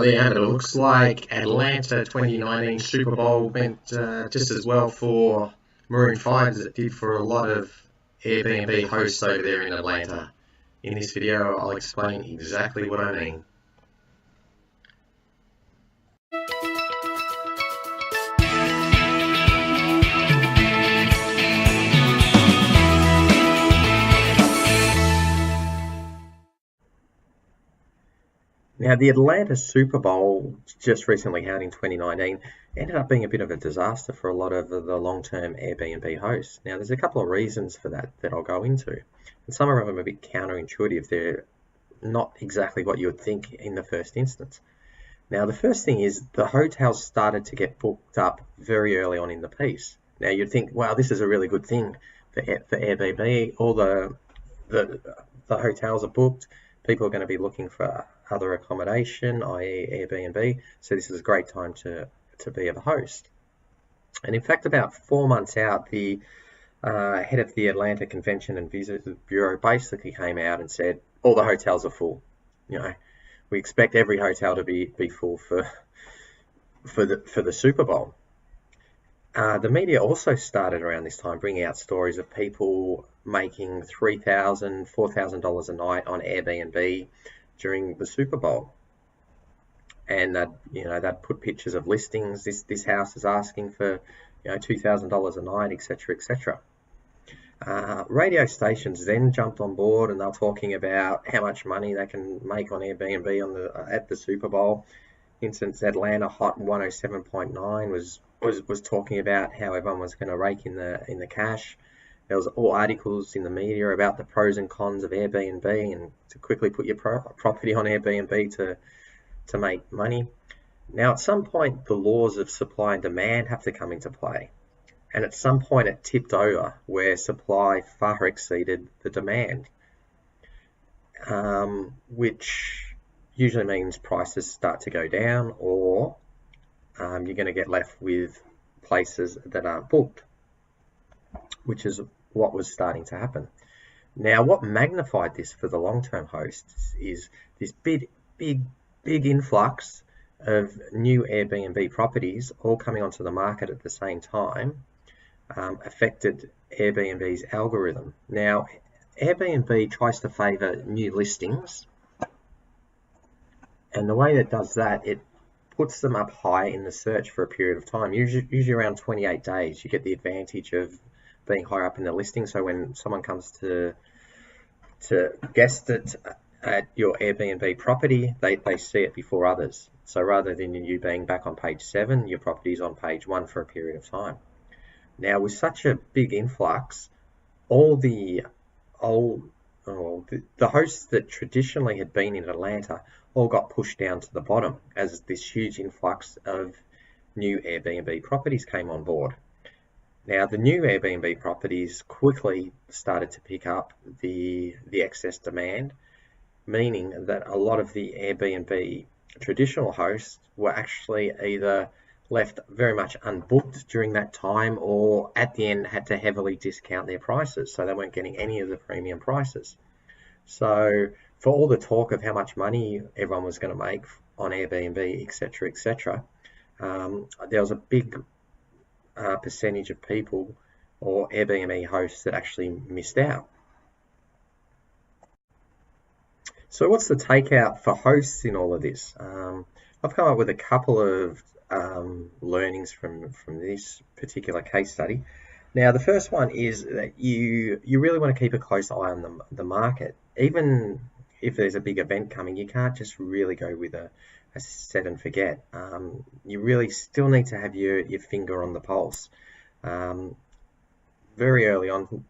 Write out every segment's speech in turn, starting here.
there you have it. It looks like Atlanta 2019 Super Bowl went just as well for Maroon 5 as it did for a lot of Airbnb hosts over there in Atlanta. In this video, I'll explain exactly what I mean. Now, the Atlanta Super Bowl, just recently held in 2019, ended up being a bit of a disaster for a lot of the long-term Airbnb hosts. Now, there's a couple of reasons for that I'll go into. And some of them are a bit counterintuitive. They're not exactly what you would think in the first instance. Now, the first thing is the hotels started to get booked up very early on in the piece. Now, you'd think, wow, this is a really good thing for Airbnb. All the hotels are booked. People are going to be looking for other accommodation, i.e. Airbnb, so this is a great time to be a host. And in fact, about 4 months out, the head of the Atlanta Convention and Visitors Bureau basically came out and said, all the hotels are full. You know, we expect every hotel to be full for the Super Bowl. The media also started around this time bringing out stories of people making $3,000, $4,000 a night on Airbnb during the Super Bowl, and they'd put pictures of listings. This house is asking for $2,000 a night, etc., etc. Radio stations then jumped on board, and they're talking about how much money they can make on Airbnb at the Super Bowl. For instance, Atlanta Hot 107.9 was talking about how everyone was going to rake in the cash. There was all articles in the media about the pros and cons of Airbnb and to quickly put your property on Airbnb to make money. Now, at some point, the laws of supply and demand have to come into play. And at some point, it tipped over where supply far exceeded the demand, which usually means prices start to go down, or you're going to get left with places that aren't booked, which is what was starting to happen. Now, what magnified this for the long-term hosts is this big influx of new Airbnb properties all coming onto the market at the same time affected Airbnb's algorithm. Now, Airbnb tries to favor new listings, and the way that does that, it puts them up high in the search for a period of time, usually around 28 days. You get the advantage of being higher up in the listing, so when someone comes to guest it at your Airbnb property, they see it before others. So rather than you being back on page 7, your property is on page 1 for a period of time. Now, with such a big influx, all the hosts that traditionally had been in Atlanta all got pushed down to the bottom as this huge influx of new Airbnb properties came on board. Now, the new Airbnb properties quickly started to pick up the excess demand, meaning that a lot of the Airbnb traditional hosts were actually either left very much unbooked during that time, or at the end had to heavily discount their prices, so they weren't getting any of the premium prices. So for all the talk of how much money everyone was going to make on Airbnb, etc., etc., there was a big percentage of people or Airbnb hosts that actually missed out. So what's the takeout for hosts in all of this? I've come up with a couple of learnings from this particular case study. Now, the first one is that you really want to keep a close eye on the market. Even if there's a big event coming, you can't just really go with a set and forget. You really still need to have your finger on the pulse. Very early on,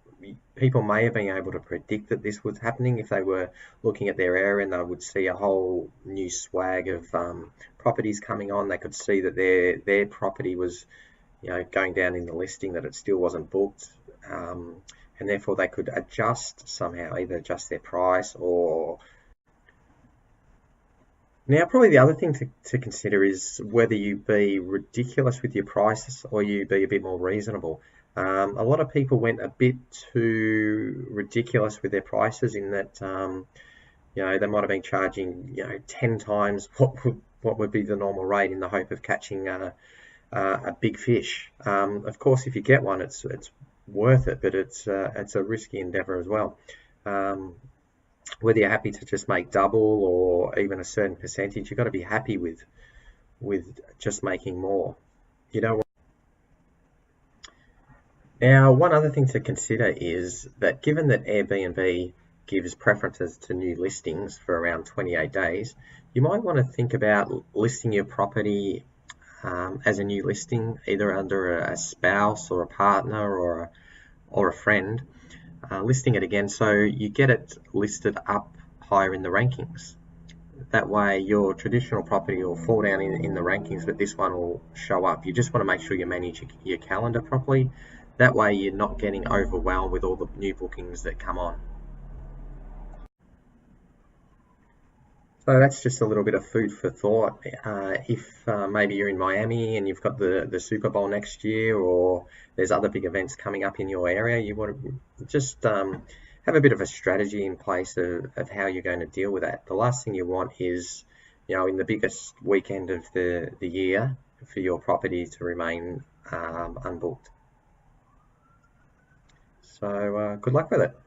people may have been able to predict that this was happening. If they were looking at their area and they would see a whole new swag of properties coming on, they could see that their property was going down in the listing, that it still wasn't booked, and therefore they could adjust somehow, either adjust their price or... Now, probably the other thing to consider is whether you be ridiculous with your prices or you be a bit more reasonable. A lot of people went a bit too ridiculous with their prices in that, they might have been charging, 10 times what would be the normal rate in the hope of catching a big fish. Of course, if you get one, it's worth it, but it's a risky endeavour as well. Whether you're happy to just make double or even a certain percentage, you've got to be happy with just making more. You know. Now, one other thing to consider is that given that Airbnb gives preferences to new listings for around 28 days, you might want to think about listing your property as a new listing, either under a spouse or a partner or a friend, listing it again so you get it listed up higher in the rankings. That way your traditional property will fall down in the rankings, but this one will show up. You just want to make sure you manage your calendar properly. That way you're not getting overwhelmed with all the new bookings that come on. So that's just a little bit of food for thought. If maybe you're in Miami and you've got the Super Bowl next year, or there's other big events coming up in your area, you want to just have a bit of a strategy in place of how you're going to deal with that. The last thing you want is, in the biggest weekend of the year, for your property to remain unbooked. So good luck with it.